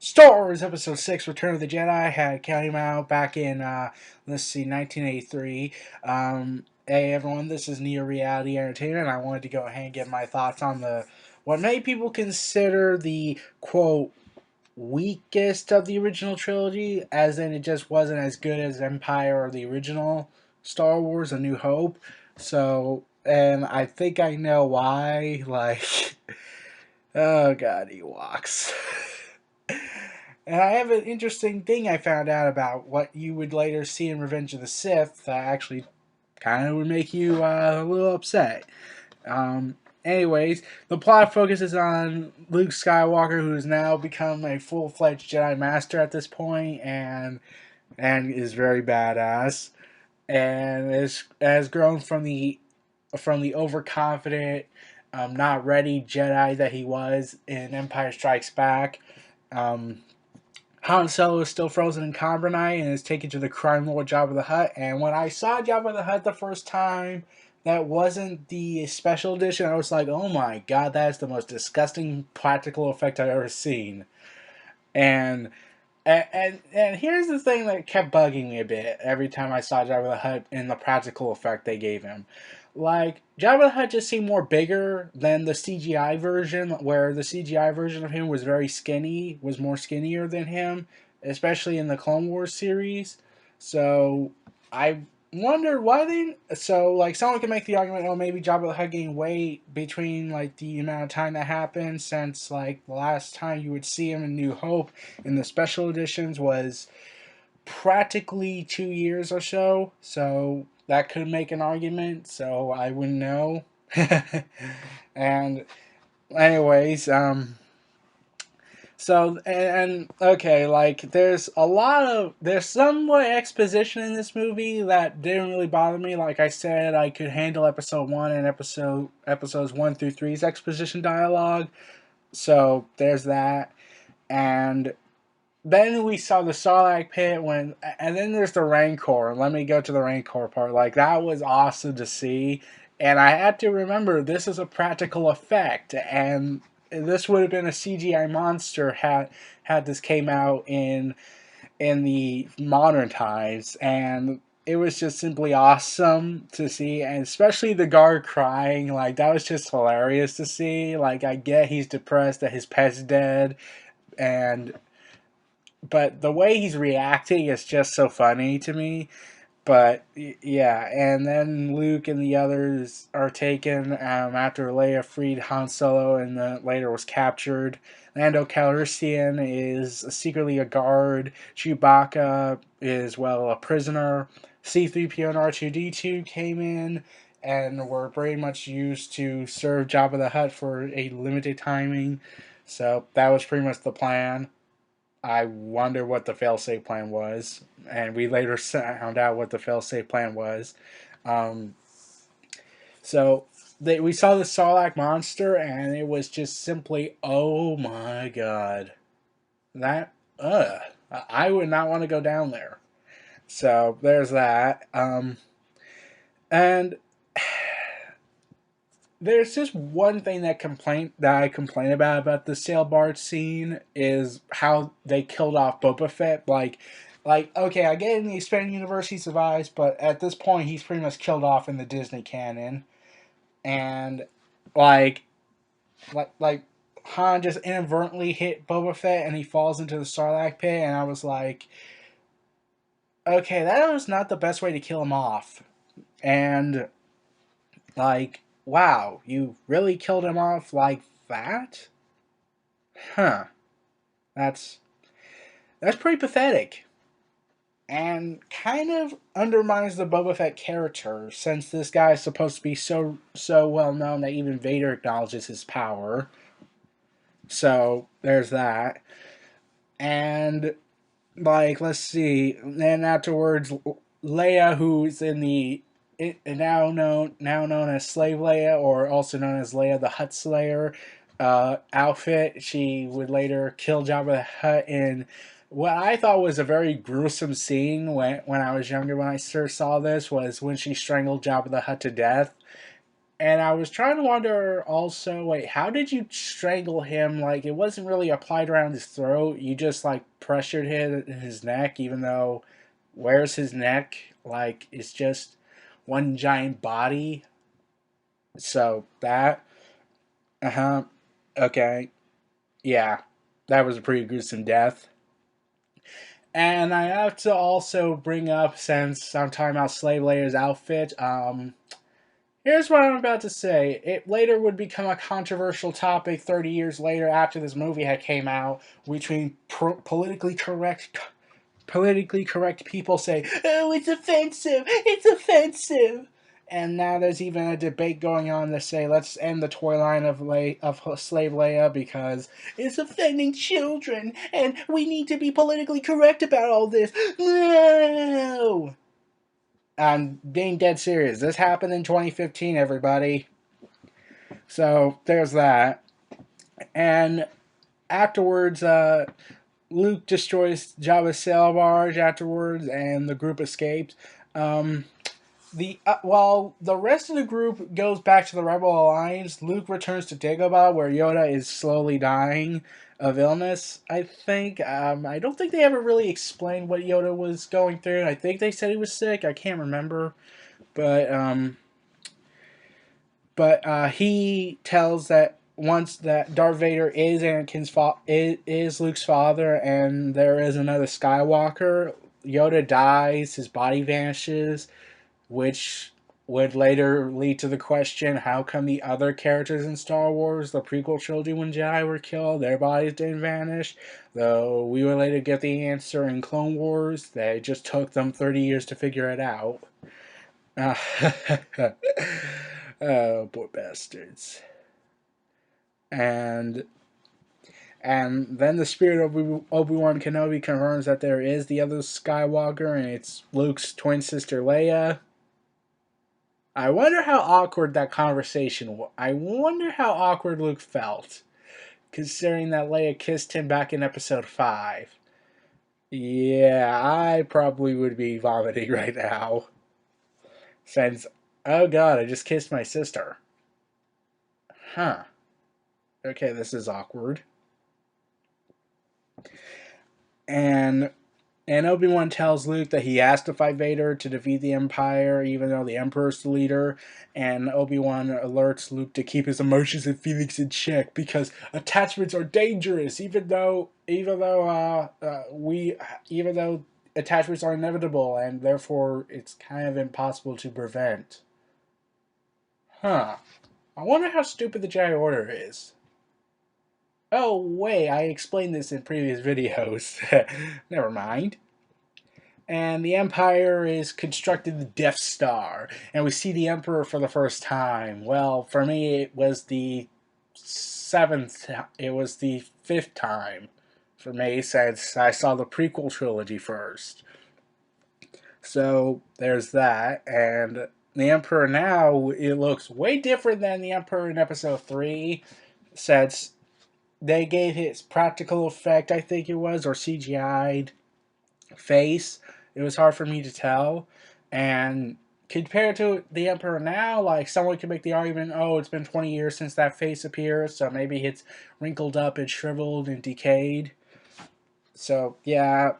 Star Wars Episode 6 Return of the Jedi had came out back in, let's see, 1983. Hey everyone, this is Neo Reality Entertainment, and I wanted to go ahead and get my thoughts on what many people consider the, quote, weakest of the original trilogy, as in it just wasn't as good as Empire or the original Star Wars A New Hope. So, and I think I know why, like, oh god, Ewoks. And I have an interesting thing I found out about what you would later see in Revenge of the Sith that actually kind of would make you a little upset. Anyways, the plot focuses on Luke Skywalker, who has now become a full-fledged Jedi Master at this point, and is very badass, and has grown from the overconfident, not ready Jedi that he was in Empire Strikes Back. Um, Han Solo is still frozen in carbonite and is taken to the crime lord Jabba the Hutt. And when I saw Jabba the Hutt the first time, that wasn't the special edition. I was like, oh my god, that is the most disgusting practical effect I've ever seen. And and here's the thing that kept bugging me a bit every time I saw Jabba the Hutt in the practical effect they gave him. Like, Jabba the Hutt just seemed more bigger than the CGI version, where the CGI version of him was very skinny, was more skinnier than him, especially in the Clone Wars series. So, I wonder why they. So, like, someone can make the argument, oh, maybe Jabba the Hutt gained weight between, like, the amount of time that happened since, like, the last time you would see him in New Hope in the special editions was practically 2 years or so. So that could make an argument. So I wouldn't know. And anyways, so and okay, like there's somewhat exposition in this movie that didn't really bother me. Like I said, I could handle episode one and episodes 1 through 3's exposition dialogue. So there's that. And then we saw the Sarlacc pit and then there's the Rancor. Let me go to the Rancor part. Like, that was awesome to see. And I had to remember, this is a practical effect. And this would have been a CGI monster had this came out in the modern times. And it was just simply awesome to see. And especially the guard crying. Like, that was just hilarious to see. Like, I get he's depressed that his pet's dead. And but the way he's reacting is just so funny to me. But yeah, and then Luke and the others are taken after Leia freed Han Solo and later was captured. Lando Calrissian is secretly a guard. Chewbacca is, well, a prisoner. C-3PO and R2-D2 came in and were very much used to serve Jabba the Hutt for a limited timing. So that was pretty much the plan. I wonder what the failsafe plan was, and we later found out what the failsafe plan was. Um, so we saw the Sarlacc monster, and it was just simply, oh my god, that I would not want to go down there. So there's that. And there's just one thing that I complain about the sail barge scene is how they killed off Boba Fett. Like okay, I get in the expanded universe he survives, but at this point he's pretty much killed off in the Disney canon, and like like Han just inadvertently hit Boba Fett and he falls into the Sarlacc pit, and I was like, okay, that was not the best way to kill him off, and like, wow, you really killed him off like that? Huh. That's that's pretty pathetic. And kind of undermines the Boba Fett character, since this guy is supposed to be so well known that even Vader acknowledges his power. So there's that. And like, let's see. Then afterwards, Leia, who's in the now known as Slave Leia, or also known as Leia the Hutt Slayer outfit. She would later kill Jabba the Hutt in what I thought was a very gruesome scene when I was younger. When I first saw this, was when she strangled Jabba the Hutt to death. And I was trying to wonder also, wait, how did you strangle him? Like, it wasn't really applied around his throat. You just, like, pressured his neck, even though, where's his neck? Like, it's just one giant body. So, that, uh-huh, okay, yeah, that was a pretty gruesome death. And I have to also bring up, since I'm talking about Slave Leia's outfit, here's what I'm about to say. It later would become a controversial topic 30 years later after this movie had came out, between politically correct people say, "Oh, it's offensive. It's offensive." And now there's even a debate going on to say, let's end the toy line of Slave Leia because it's offending children, and we need to be politically correct about all this. No! I'm being dead serious. This happened in 2015, everybody. So there's that. And afterwards, Luke destroys Jabba's sail barge afterwards, and the group escapes. Um, while the rest of the group goes back to the Rebel Alliance, Luke returns to Dagobah, where Yoda is slowly dying of illness. I think. I don't think they ever really explained what Yoda was going through. I think they said he was sick. I can't remember, but he tells that once that Darth Vader is is Luke's father, and there is another Skywalker. Yoda dies, his body vanishes, which would later lead to the question: how come the other characters in Star Wars, the prequel trilogy, when Jedi were killed, their bodies didn't vanish? Though we would later get the answer in Clone Wars. They just took them 30 years to figure it out. Uh, oh, poor bastards. And then the spirit of Obi-Wan Kenobi confirms that there is the other Skywalker, and it's Luke's twin sister Leia. I wonder how awkward that conversation was. I wonder how awkward Luke felt, considering that Leia kissed him back in episode 5. Yeah, I probably would be vomiting right now. Since, oh god, I just kissed my sister. Huh. Okay, this is awkward. And Obi-Wan tells Luke that he has to fight Vader to defeat the Empire, even though the Emperor's the leader. And Obi-Wan alerts Luke to keep his emotions and feelings in check because attachments are dangerous, even though attachments are inevitable and therefore it's kind of impossible to prevent. Huh. I wonder how stupid the Jedi Order is. Oh, wait, I explained this in previous videos. Never mind. And the Empire is constructing the Death Star, and we see the Emperor for the first time. Well, for me, it was the fifth time for me, since I saw the prequel trilogy first. So there's that, and the Emperor now, it looks way different than the Emperor in Episode 3, since they gave his practical effect, I think it was, or CGI'd face. It was hard for me to tell. And compared to the Emperor now, like, someone could make the argument, oh, it's been 20 years since that face appeared, so maybe it's wrinkled up and shriveled and decayed. So, yeah.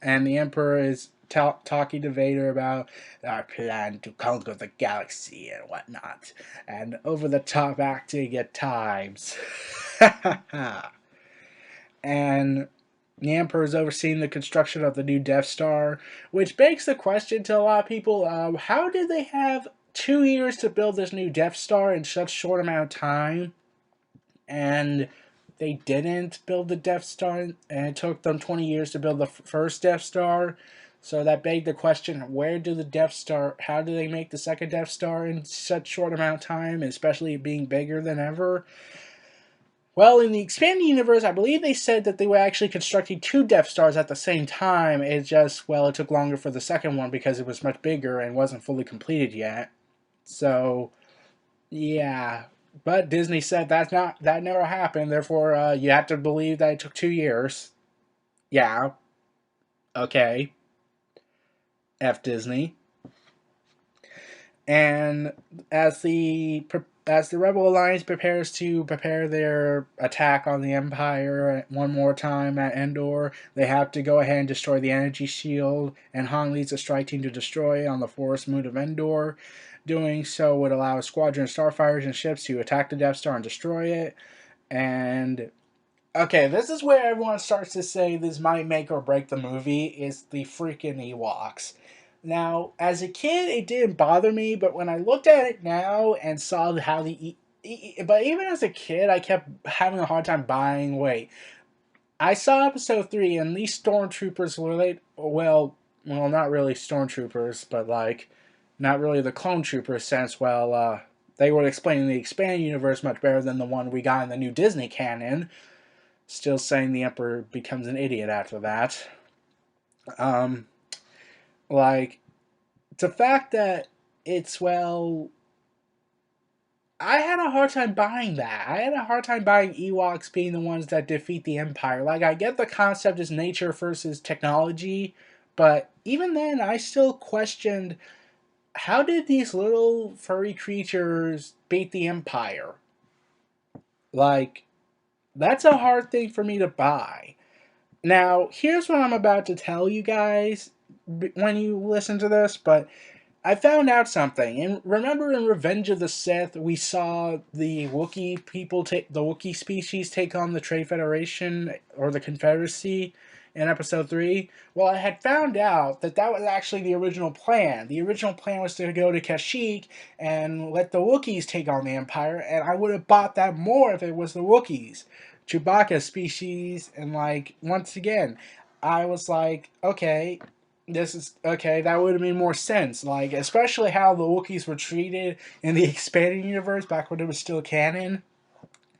And the Emperor is talking to Vader about our plan to conquer the galaxy and whatnot. And over the top acting at times. And the Emperor is overseeing the construction of the new Death Star, which begs the question to a lot of people, how did they have 2 years to build this new Death Star in such short amount of time? And they didn't build the Death Star, and it took them 20 years to build the first Death Star. So that begged the question, how do they make the second Death Star in such short amount of time, especially being bigger than ever? Well, in the expanded universe, I believe they said that they were actually constructing 2 Death Stars at the same time. It took longer for the second one because it was much bigger and wasn't fully completed yet. So, yeah. But Disney said that never happened. Therefore, you have to believe that it took 2 years. Yeah. Okay. F Disney. And as the Rebel Alliance prepare their attack on the Empire one more time at Endor, they have to go ahead and destroy the energy shield, and Han leads a strike team to destroy it on the forest moon of Endor. Doing so would allow a squadron of starfighters and ships to attack the Death Star and destroy it. And okay, this is where everyone starts to say this might make or break the movie, is the freaking Ewoks. Now, as a kid, it didn't bother me, but when I looked at it now and saw how but even as a kid, I kept having a hard time buying. Wait, I saw episode 3, and these stormtroopers were well, not really stormtroopers, but like, not really the clone troopers sense. They were explaining the expanded universe much better than the one we got in the new Disney canon. Still saying the Emperor becomes an idiot after that. Um, like, the fact that it's, I had a hard time buying that. I had a hard time buying Ewoks being the ones that defeat the Empire. Like, I get the concept is nature versus technology, but even then, I still questioned how did these little furry creatures beat the Empire? Like, that's a hard thing for me to buy. Now, here's what I'm about to tell you guys when you listen to this, but I found out something. And remember in Revenge of the Sith, we saw the the Wookiee species take on the Trade Federation or the Confederacy in episode 3? Well, I had found out that that was actually the original plan. The original plan was to go to Kashyyyk and let the Wookiees take on the Empire, and I would have bought that more if it was the Wookiees. Chewbacca species, and like, once again, I was like, okay, this is okay. That would have made more sense. Like, especially how the Wookiees were treated in the expanded universe back when it was still canon.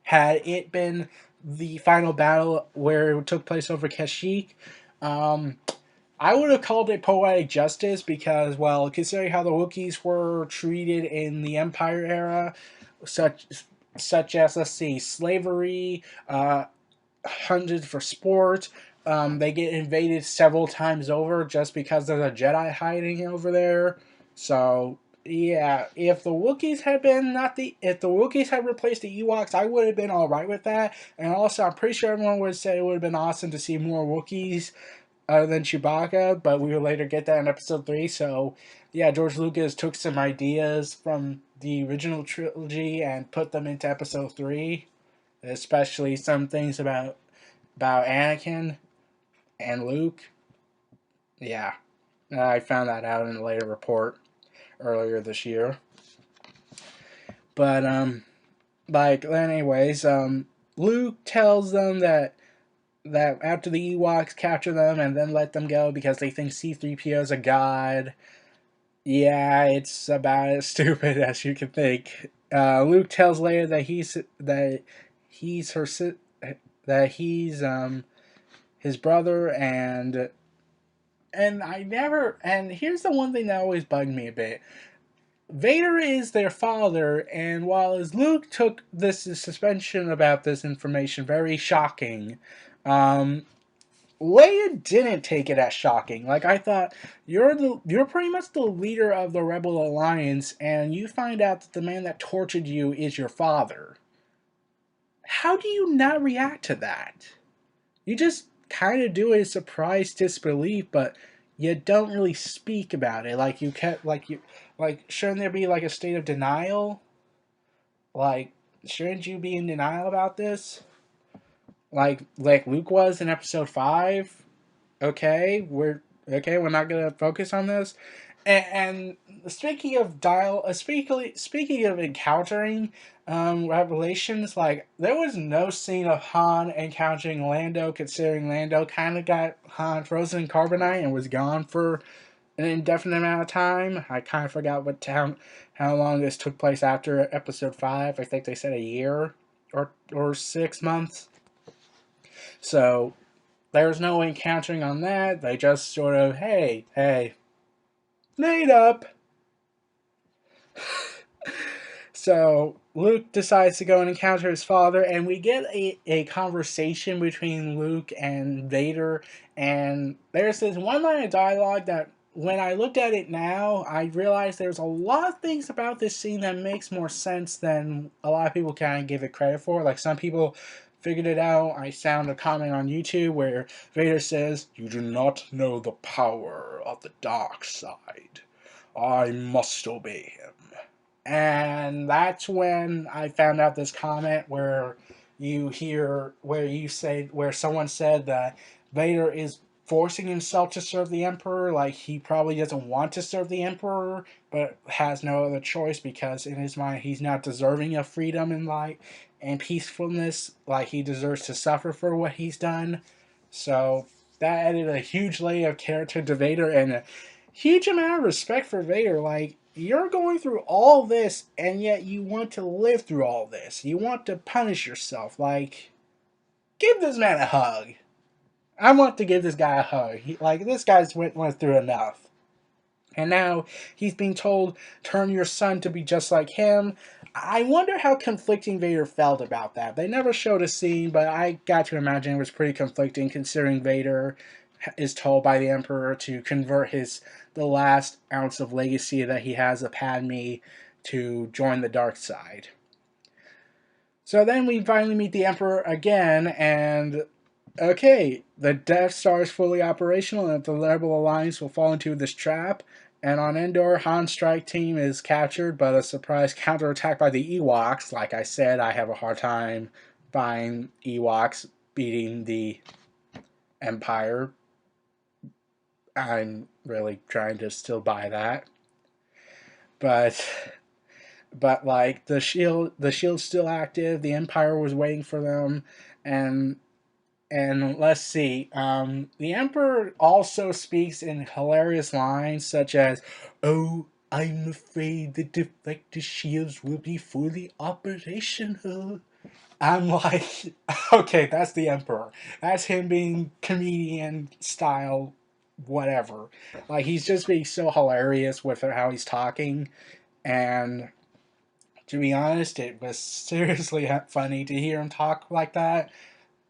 Had it been the final battle where it took place over Kashyyyk, um, I would have called it poetic justice because, well, considering how the Wookiees were treated in the Empire era, such such as, let's see, slavery, hunted for sport. They get invaded several times over just because there's a Jedi hiding over there. So yeah, if the Wookiees had been not the if the Wookiees had replaced the Ewoks, I would have been all right with that. And also, I'm pretty sure everyone would say it would have been awesome to see more Wookiees other than Chewbacca. But we will later get that in Episode 3. So yeah, George Lucas took some ideas from the original trilogy and put them into Episode 3, especially some things about Anakin and Luke. Yeah, I found that out in a later report earlier this year. But like, anyways, Luke tells them that after the Ewoks capture them and then let them go because they think C-3PO is a god. Yeah, it's about as stupid as you can think. Luke tells Leia he's her that he's his brother, and here's the one thing that always bugged me a bit. Vader is their father, and while as Luke took this suspension about this information very shocking, um, Leia didn't take it as shocking. Like, I thought, you're pretty much the leader of the Rebel Alliance, and you find out that the man that tortured you is your father. How do you not react to that? You just kind of do a surprise disbelief, but you don't really speak about it. Like, shouldn't there be like a state of denial? Like, shouldn't you be in denial about this? Like Luke was in Episode 5. We're not gonna focus on this. And speaking of speaking of encountering revelations, like, there was no scene of Han encountering Lando, considering Lando kind of got Han frozen in carbonite and was gone for an indefinite amount of time. I kind of forgot how long this took place after Episode 5. I think they said a year or 6 months. So there was no encountering on that. They just sort of, hey, made up. So Luke decides to go and encounter his father, and we get a conversation between Luke and Vader. And there's this one line of dialogue that when I looked at it now, I realized there's a lot of things about this scene that makes more sense than a lot of people kind of give it credit for. Like some people figured it out. I found a comment on YouTube where Vader says, "You do not know the power of the dark side. I must obey him." And that's when I found out this comment where you hear where someone said that Vader is forcing himself to serve the Emperor, like he probably doesn't want to serve the Emperor, but has no other choice because in his mind he's not deserving of freedom and light and peacefulness, like he deserves to suffer for what he's done. So that added a huge layer of character to Vader and a huge amount of respect for Vader. Like, you're going through all this, and yet you want to live through all this. You want to punish yourself. Like, give this man a hug. I want to give this guy a hug. This guy's went through enough. And now he's being told, turn your son to be just like him. I wonder how conflicting Vader felt about that. They never showed a scene, but I got to imagine it was pretty conflicting considering Vader is told by the Emperor to convert the last ounce of legacy that he has of Padme to join the dark side. So then we finally meet the Emperor again, and okay, the Death Star is fully operational, and the Rebel Alliance will fall into this trap. And on Endor, Han's strike team is captured, but a surprise counterattack by the Ewoks. Like I said, I have a hard time buying Ewoks beating the Empire. I'm really trying to still buy that, but like the shield's still active. The Empire was waiting for them, and let's see. The Emperor also speaks in hilarious lines such as, "Oh, I'm afraid the deflector shields will be fully operational." I'm like, okay, that's the Emperor. That's him being comedian style, whatever. Like, he's just being so hilarious with how he's talking. And to be honest, it was seriously funny to hear him talk like that.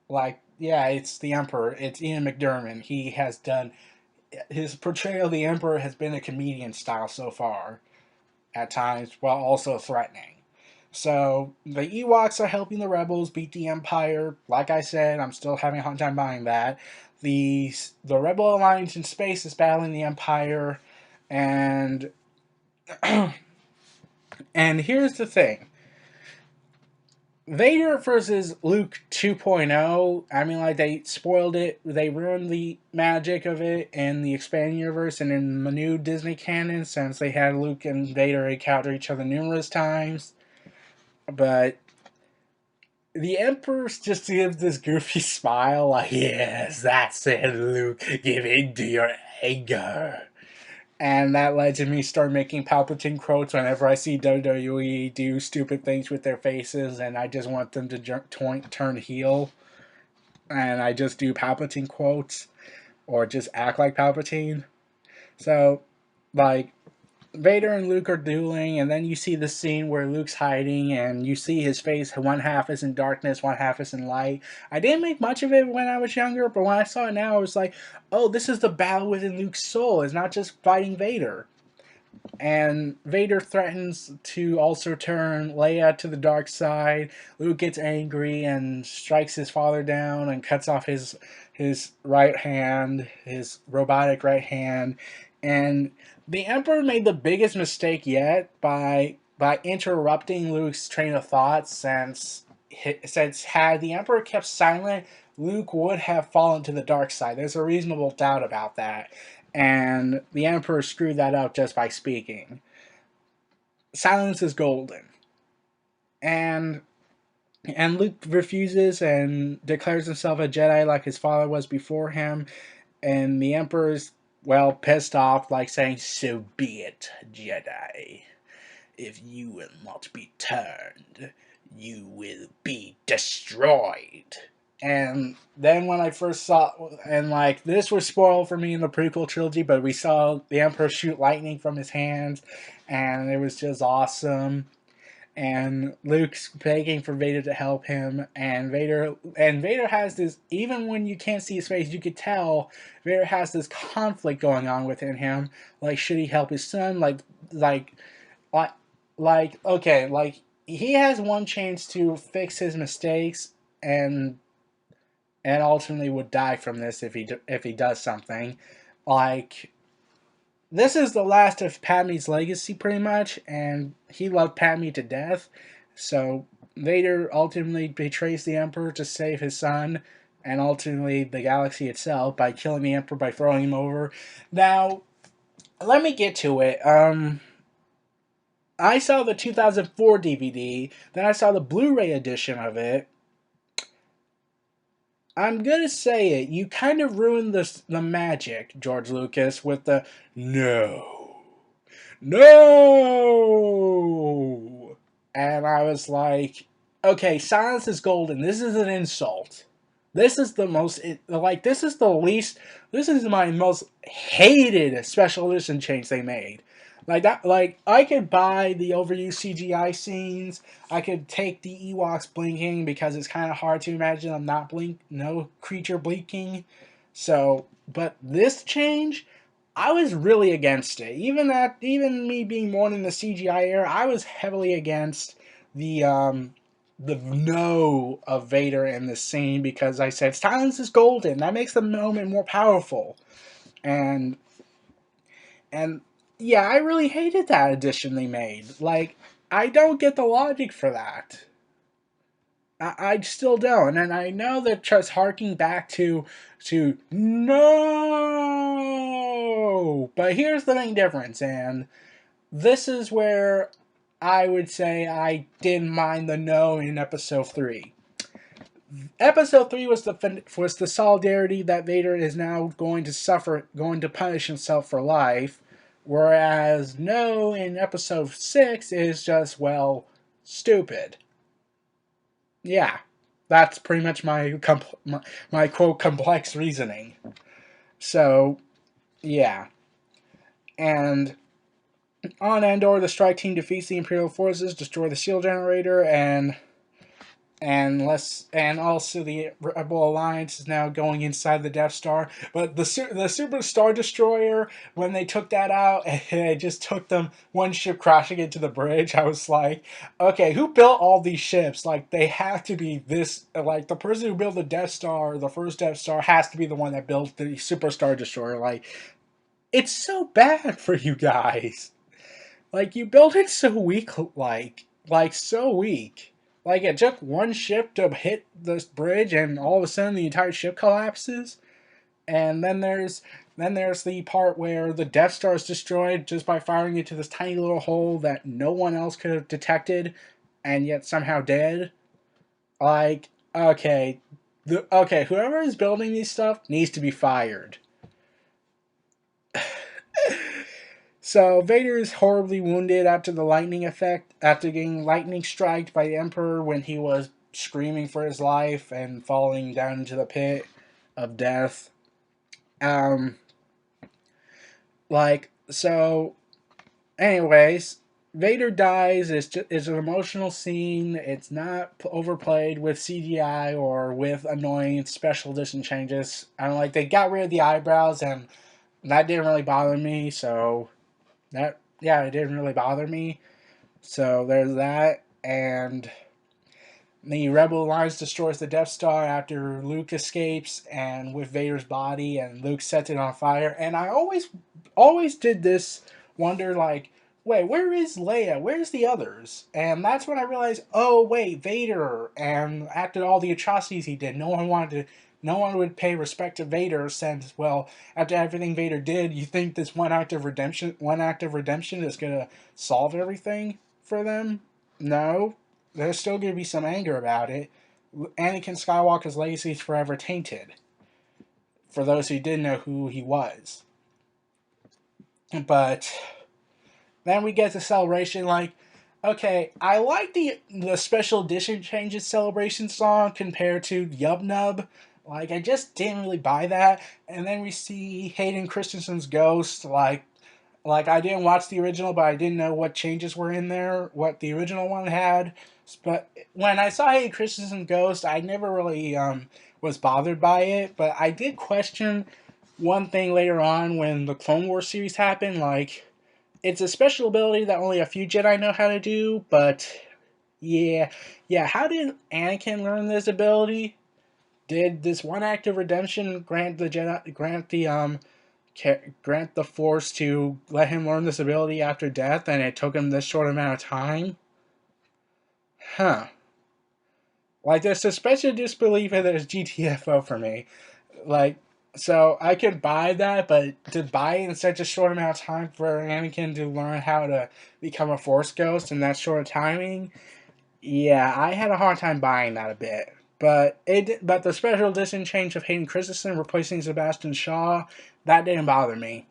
Like, yeah, it's the Emperor. It's Ian McDiarmid. He has done his portrayal of the Emperor has been a comedian style so far, at times, while also threatening. So the Ewoks are helping the rebels beat the Empire. Like I said, I'm still having a hard time buying that. The Rebel Alliance in space is battling the Empire, and and here's the thing. Vader versus Luke 2.0, I mean, like, they spoiled it. They ruined the magic of it in the expanded universe and in the new Disney canon since they had Luke and Vader encounter each other numerous times. But the Emperor just gives this goofy smile, like, yes, that's it, Luke. Give in to your anger. And that led to me start making Palpatine quotes whenever I see WWE do stupid things with their faces, and I just want them to turn heel. And I just do Palpatine quotes, or just act like Palpatine. So, like, Vader and Luke are dueling, and then you see the scene where Luke's hiding, and you see his face. One half is in darkness, one half is in light. I didn't make much of it when I was younger, but when I saw it now, I was like, oh, this is the battle within Luke's soul. It's not just fighting Vader. And Vader threatens to also turn Leia to the dark side. Luke gets angry and strikes his father down and cuts off his right hand, his robotic right hand. And the Emperor made the biggest mistake yet by interrupting Luke's train of thought since had the Emperor kept silent, Luke would have fallen to the dark side. There's a reasonable doubt about that. And the Emperor screwed that up just by speaking. Silence is golden. And Luke refuses and declares himself a Jedi like his father was before him. And the Emperor's, well, pissed off, like saying, so be it, Jedi. If you will not be turned, you will be destroyed. And then when I first saw, and like, this was spoiled for me in the prequel trilogy, but we saw the Emperor shoot lightning from his hands, and it was just awesome. and Luke's begging for Vader to help him, and Vader has this. Even when you can't see his face, you could tell Vader has this conflict going on within him. Like, should he help his son? Like, like, okay, like he has one chance to fix his mistakes, and ultimately would die from this if he does something. Like, this is the last of Padme's legacy, pretty much, and he loved Padme to death. So Vader ultimately betrays the Emperor to save his son, and ultimately the galaxy itself by killing the Emperor by throwing him over. Now, let me get to it. I saw the 2004 DVD, then I saw the Blu-ray edition of it. I'm gonna say it. You kind of ruined the magic, George Lucas, with the no. No! And I was like, okay, silence is golden. This is an insult. This is the most, this is the least, this is my most hated special edition change they made. Like that, like, I could buy the overused CGI scenes. I could take the Ewoks blinking because it's kind of hard to imagine them not no creature blinking. So, but this change, I was really against it. Even me being born in the CGI era, I was heavily against the no of Vader in this scene because I said silence is golden. That makes the moment more powerful. And and yeah, I really hated that addition they made. Like, I don't get the logic for that. I still don't, and I know that just harking back to no. But here's the main difference, and this is where I would say I didn't mind the no in episode 3. Episode 3 was the solidarity that Vader is now going to suffer, going to punish himself for life, whereas no in episode 6 is just, well, stupid. Yeah, that's pretty much my quote complex reasoning. So, yeah. And on Endor, the strike team defeats the Imperial forces, destroy the shield generator, and also the Rebel Alliance is now going inside the Death Star. But the Super Star Destroyer, when they took that out, it just took them one ship crashing into the bridge. I was like, okay, who built all these ships? Like, they have to be this. Like, the person who built the Death Star, the first Death Star, has to be the one that built the Super Star Destroyer. Like, it's so bad for you guys. Like, you built it so weak, so weak. Like, it took one ship to hit this bridge, and all of a sudden the entire ship collapses. And then there's the part where the Death Star is destroyed just by firing into this tiny little hole that no one else could have detected, and yet somehow dead. Like, okay, whoever is building these stuff needs to be fired. So Vader is horribly wounded after the lightning effect, after getting lightning striked by the Emperor when he was screaming for his life and falling down into the pit of death. Um, so. Anyways, Vader dies. It's an emotional scene. It's not overplayed with CGI or with annoying special edition changes. They got rid of the eyebrows, and that didn't really bother me. So it didn't really bother me. So there's that, and the Rebel Alliance destroys the Death Star after Luke escapes, and with Vader's body, and Luke sets it on fire. And I always did this wonder, like, wait, where is Leia? Where's the others? And that's when I realized, oh wait, Vader. And after all the atrocities he did, no one would pay respect to Vader, since, well, after everything Vader did, you think this one act of redemption is gonna solve everything for them? No, there's still going to be some anger about it. Anakin Skywalker's legacy is forever tainted, for those who didn't know who he was. But then we get to Celebration. Like, okay, I like the special edition changes Celebration song compared to Yub Nub. Like, I just didn't really buy that. And then we see Hayden Christensen's ghost. Like, Like, I didn't watch the original, but I didn't know what changes were in there, what the original one had. But when I saw Hayden Christensen Ghost, I never really was bothered by it. But I did question one thing later on when the Clone Wars series happened. Like, it's a special ability that only a few Jedi know how to do, but yeah, yeah. How did Anakin learn this ability? Did this one act of redemption grant the Jedi grant the Force to let him learn this ability after death, and it took him this short amount of time? Huh. Like, there's suspension of disbelief and there's GTFO for me. Like, so I could buy that, but to buy it in such a short amount of time for Anakin to learn how to become a Force ghost in that short of timing, yeah, I had a hard time buying that a bit. But the special edition change of Hayden Christensen replacing Sebastian Shaw, that didn't bother me.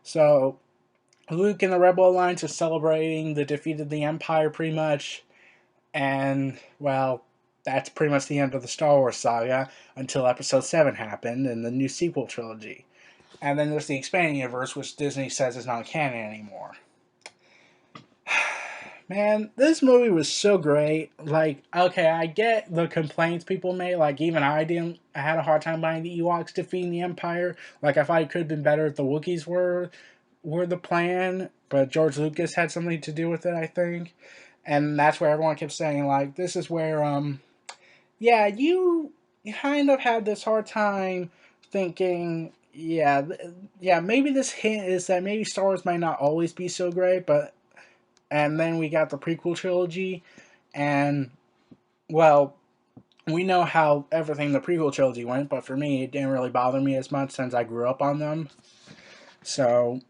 So Luke and the Rebel Alliance are celebrating the defeat of the Empire pretty much, and well, that's pretty much the end of the Star Wars saga until Episode 7 happened in the new sequel trilogy. And then there's the expanding universe, which Disney says is not canon anymore. Man, this movie was so great. Like, okay, I get the complaints people made. Like, even I didn't. I had a hard time buying the Ewoks defeating the Empire. Like, I thought it could have been better if the Wookiees were the plan, but George Lucas had something to do with it, I think. And that's where everyone kept saying, like, this is where yeah, you kind of had this hard time thinking, yeah, yeah, maybe this hint is that maybe Star Wars might not always be so great, but and then we got the prequel trilogy, and well, we know how everything the prequel trilogy went, but for me, it didn't really bother me as much since I grew up on them. So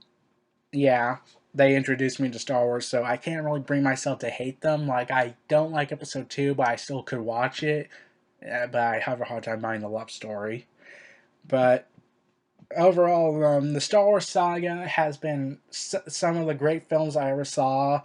yeah, they introduced me to Star Wars, so I can't really bring myself to hate them. Like, I don't like Episode 2, but I still could watch it. But I have a hard time buying the love story. But overall, the Star Wars saga has been some of the great films I ever saw.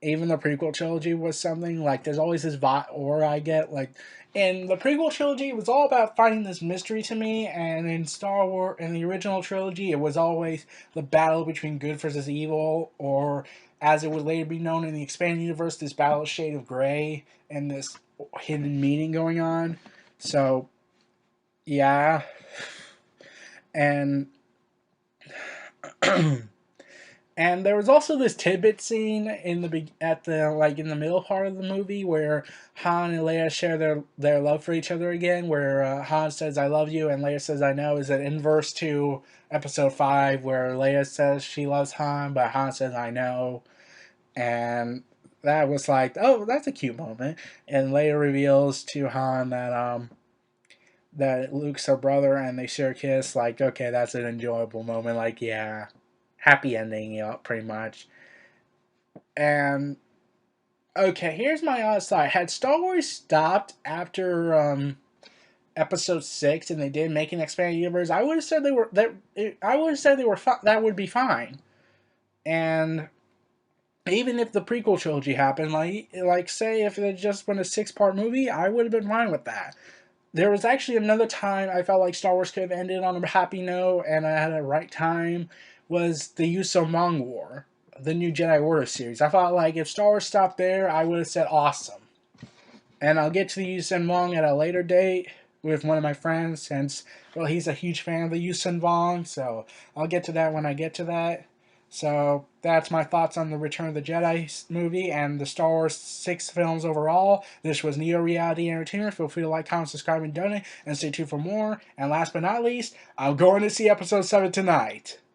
Even the prequel trilogy was something. Like, there's always this aura I get. Like, in the prequel trilogy, it was all about finding this mystery to me, and in Star Wars, in the original trilogy, it was always the battle between good versus evil, or as it would later be known in the expanded universe, this battle of shade of gray and this hidden meaning going on. So, yeah, and and there was also this tidbit scene in the middle part of the movie where Han and Leia share their love for each other again. Where Han says "I love you" and Leia says "I know" is an inverse to Episode 5, where Leia says she loves Han, but Han says "I know," and that was like, oh, that's a cute moment. And Leia reveals to Han that Luke's her brother, and they share a kiss. Like, okay, that's an enjoyable moment. Like, yeah, happy ending, pretty much. And okay, here's my honest thought: had Star Wars stopped after Episode 6 and they did make an expanded universe, I would have said they were that. I would have said they were that would be fine. And even if the prequel trilogy happened, like say if it had just been a 6-part movie, I would have been fine with that. There was actually another time I felt like Star Wars could have ended on a happy note, and I had a right time, was the Yuso Mong War, the new Jedi Order series. I felt like if Star Wars stopped there, I would have said awesome. And I'll get to the Yuuzhan Vong at a later date with one of my friends, since, well, he's a huge fan of the Yuuzhan Vong, so I'll get to that when I get to that. So that's my thoughts on the Return of the Jedi movie and the Star Wars 6 films overall. This was Neo Reality Entertainment. Feel free to like, comment, subscribe, and donate, and stay tuned for more. And last but not least, I'm going to see Episode 7 tonight.